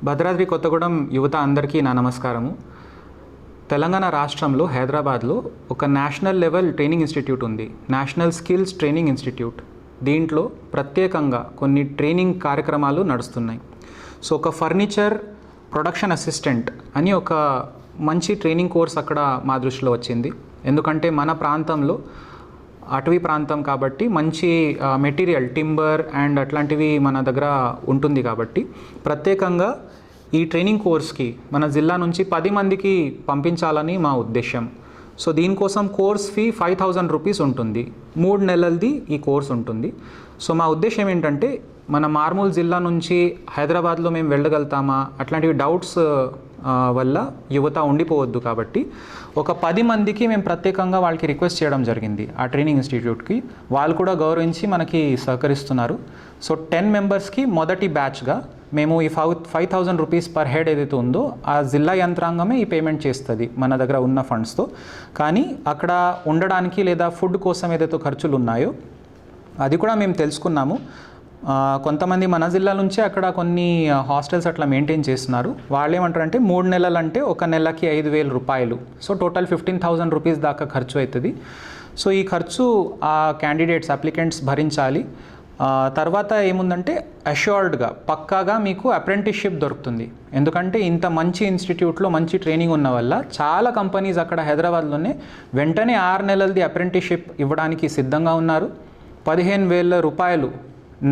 భద్రాద్రి కొత్తగూడెం యువత అందరికీ నా నమస్కారము. తెలంగాణ రాష్ట్రంలో హైదరాబాద్లో ఒక నేషనల్ లెవెల్ ట్రైనింగ్ ఇన్స్టిట్యూట్ ఉంది, నేషనల్ స్కిల్స్ ట్రైనింగ్ ఇన్స్టిట్యూట్. దీంట్లో ప్రత్యేకంగా కొన్ని ట్రైనింగ్ కార్యక్రమాలు నడుస్తున్నాయి. సో ఒక ఫర్నిచర్ ప్రొడక్షన్ అసిస్టెంట్ అని ఒక మంచి ట్రైనింగ్ కోర్స్ అక్కడ మా దృష్టిలో వచ్చింది. ఎందుకంటే మన ప్రాంతంలో అటవీ ప్రాంతం కాబట్టి మంచి మెటీరియల్ టింబర్ అండ్ అట్లాంటివి మన దగ్గర ఉంటుంది కాబట్టి ప్రత్యేకంగా ఈ ట్రైనింగ్ కోర్స్కి మన జిల్లా నుంచి 10 మందికి పంపించాలని మా ఉద్దేశం. సో దీనికోసం కోర్స్ ఫీ 5,000 రూపీస్ ఉంటుంది. 3 నెలలది ఈ కోర్స్ ఉంటుంది. సో మా ఉద్దేశం ఏంటంటే మన మార్మూల్ జిల్లా నుంచి హైదరాబాద్లో మేము వెళ్ళగలుగుతామా అట్లాంటివి డౌట్స్ వల్ల యువత ఉండిపోవద్దు కాబట్టి ఒక 10 మందికి మేము ప్రత్యేకంగా వాళ్ళకి రిక్వెస్ట్ చేయడం జరిగింది ఆ ట్రైనింగ్ ఇన్స్టిట్యూట్కి. వాళ్ళు కూడా గౌరవించి మనకి సహకరిస్తున్నారు. సో 10 మెంబర్స్కి మొదటి బ్యాచ్గా మేము ఈ 5,000 రూపీస్ పర్ హెడ్ ఏదైతే ఉందో ఆ జిల్లా యంత్రాంగమే ఈ పేమెంట్ చేస్తుంది మన దగ్గర ఉన్న ఫండ్స్తో. కానీ అక్కడ ఉండడానికి లేదా ఫుడ్ కోసం ఏదైతే ఖర్చులు ఉన్నాయో అది కూడా మేము తెలుసుకున్నాము. కొంతమంది మన జిల్లా నుంచే అక్కడ కొన్ని హాస్టల్స్ అట్లా మెయింటైన్ చేస్తున్నారు. వాళ్ళు ఏమంటారంటే 3 నెలలు అంటే ఒక నెలకి 5,000 రూపాయలు. సో టోటల్ 15,000 రూపీస్ దాకా ఖర్చు అవుతుంది. సో ఈ ఖర్చు ఆ క్యాండిడేట్స్ అప్లికెంట్స్ భరించాలి. తర్వాత ఏముందంటే అష్యూర్డ్గా పక్కాగా మీకు అప్రెంటిస్షిప్ దొరుకుతుంది. ఎందుకంటే ఇంత మంచి ఇన్స్టిట్యూట్లో మంచి ట్రైనింగ్ ఉన్న వల్ల చాలా కంపెనీస్ అక్కడ హైదరాబాద్లోనే వెంటనే 6 నెలలది అప్రెంటిస్షిప్ ఇవ్వడానికి సిద్ధంగా ఉన్నారు. 15,000 రూపాయలు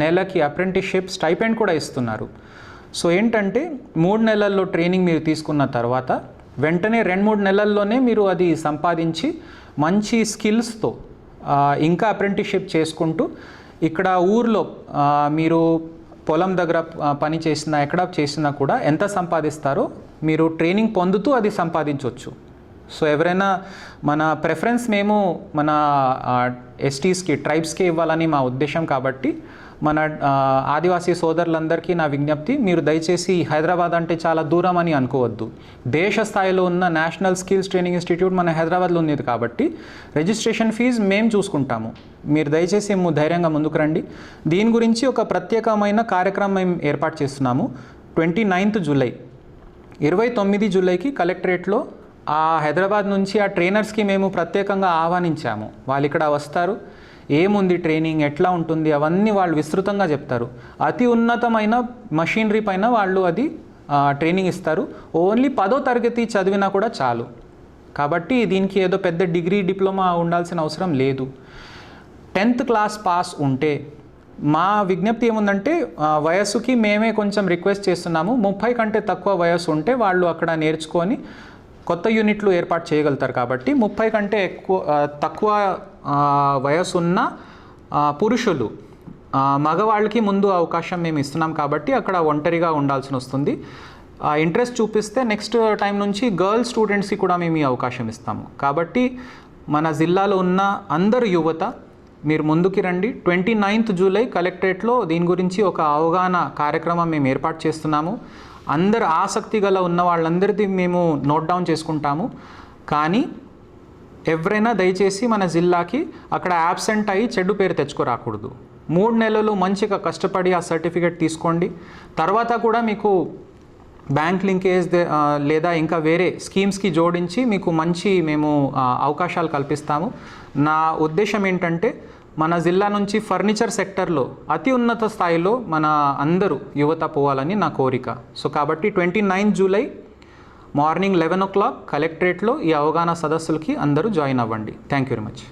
నెలకి అప్రెంటిస్షిప్ స్టైపెండ్ కూడా ఇస్తున్నారు. సో ఏంటంటే 3 నెలల్లో ట్రైనింగ్ మీరు తీసుకున్న తర్వాత వెంటనే 2-3 నెలల్లోనే మీరు అది సంపాదించి మంచి స్కిల్స్తో ఇంకా అప్రెంటిస్షిప్ చేసుకుంటూ ఇక్కడ ఊర్లో మీరు పొలం దగ్గర పని చేసినా ఎక్కడ చేసినా కూడా ఎంత సంపాదిస్తారో మీరు ట్రైనింగ్ పొందుతూ అది సంపాదించవచ్చు. సో ఎవరైనా మన ప్రెఫరెన్స్ మేము మన ఎస్టీస్కి ట్రైబ్స్కి ఇవ్వాలని మా ఉద్దేశం కాబట్టి మన ఆదివాసీ సోదరులందరికీ నా విజ్ఞప్తి, మీరు దయచేసి హైదరాబాద్ అంటే చాలా దూరం అని అనుకోవద్దు. దేశ స్థాయిలో ఉన్న నేషనల్ స్కిల్స్ ట్రైనింగ్ ఇన్స్టిట్యూట్ మన హైదరాబాద్లో ఉంది కాబట్టి రిజిస్ట్రేషన్ ఫీజు మేము చూసుకుంటాము. మీరు దయచేసి ధైర్యంగా ముందుకు రండి. దీని గురించి ఒక ప్రత్యేకమైన కార్యక్రమం మేము ఏర్పాటు చేస్తున్నాము. 29th జూలై 29 జూలైకి కలెక్టరేట్లో ఆ హైదరాబాద్ నుంచి ఆ ట్రైనర్స్కి మేము ప్రత్యేకంగా ఆహ్వానించాము. వాళ్ళు ఇక్కడ వస్తారు, ఏముంది ట్రైనింగ్ ఎట్లా ఉంటుంది అవన్నీ వాళ్ళు విస్తృతంగా చెప్తారు. అతి ఉన్నతమైన మషీనరీ పైన వాళ్ళు అది ట్రైనింగ్ ఇస్తారు. ఓన్లీ 10వ తరగతి చదివినా కూడా చాలు. కాబట్టి దీనికి ఏదో పెద్ద డిగ్రీ డిప్లొమా ఉండాల్సిన అవసరం లేదు. 10th క్లాస్ పాస్ ఉంటే మా విజ్ఞప్తి ఏముందంటే వయస్సుకి మేమే కొంచెం రిక్వెస్ట్ చేస్తున్నాము. 30 కంటే తక్కువ వయస్సు ఉంటే వాళ్ళు అక్కడ నేర్చుకొని కొత్త యూనిట్లు ఏర్పాటు చేయగలుగుతారు. కాబట్టి 30 కంటే తక్కువ వయసు ఉన్న పురుషులు మగవాళ్ళకి ముందు అవకాశం మేము ఇస్తున్నాం కాబట్టి అక్కడ ఒంటరిగా ఉండాల్సి వస్తుంది. ఇంట్రెస్ట్ చూపిస్తే నెక్స్ట్ టైం నుంచి గర్ల్స్ స్టూడెంట్స్కి కూడా మేము ఈ అవకాశం ఇస్తాము. కాబట్టి మన జిల్లాలో ఉన్న అందరు యువత మీరు ముందుకి రండి. 29th జూలై కలెక్టరేట్లో దీని గురించి ఒక అవగాహన కార్యక్రమం మేము ఏర్పాటు చేస్తున్నాము. అందరు ఆసక్తి గల ఉన్న వాళ్ళందరిది మేము నోట్ డౌన్ చేసుకుంటాము. కానీ ఎవరైనా దయచేసి మన జిల్లాకి అక్కడ యాబ్సెంట్ అయ్యి చెడ్డు పేరు తెచ్చుకోరాకూడదు. 3 నెలలు మంచిగా కష్టపడి ఆ సర్టిఫికేట్ తీసుకోండి. తర్వాత కూడా మీకు బ్యాంక్ లింకేజ్ లేదా ఇంకా వేరే స్కీమ్స్కి జోడించి మీకు మంచి మేము అవకాశాలు కల్పిస్తాము. నా ఉద్దేశం ఏంటంటే మన జిల్లా నుంచి ఫర్నిచర్ సెక్టర్లో అతి ఉన్నత స్థాయిలో మన అందరూ యువత పోవాలని నా కోరిక. సో కాబట్టి 29th జూలై మార్నింగ్ 11 o'clock కలెక్టరేట్లో ఈ అవగాహన సదస్సులకి అందరూ జాయిన్ అవ్వండి. Thank you very much.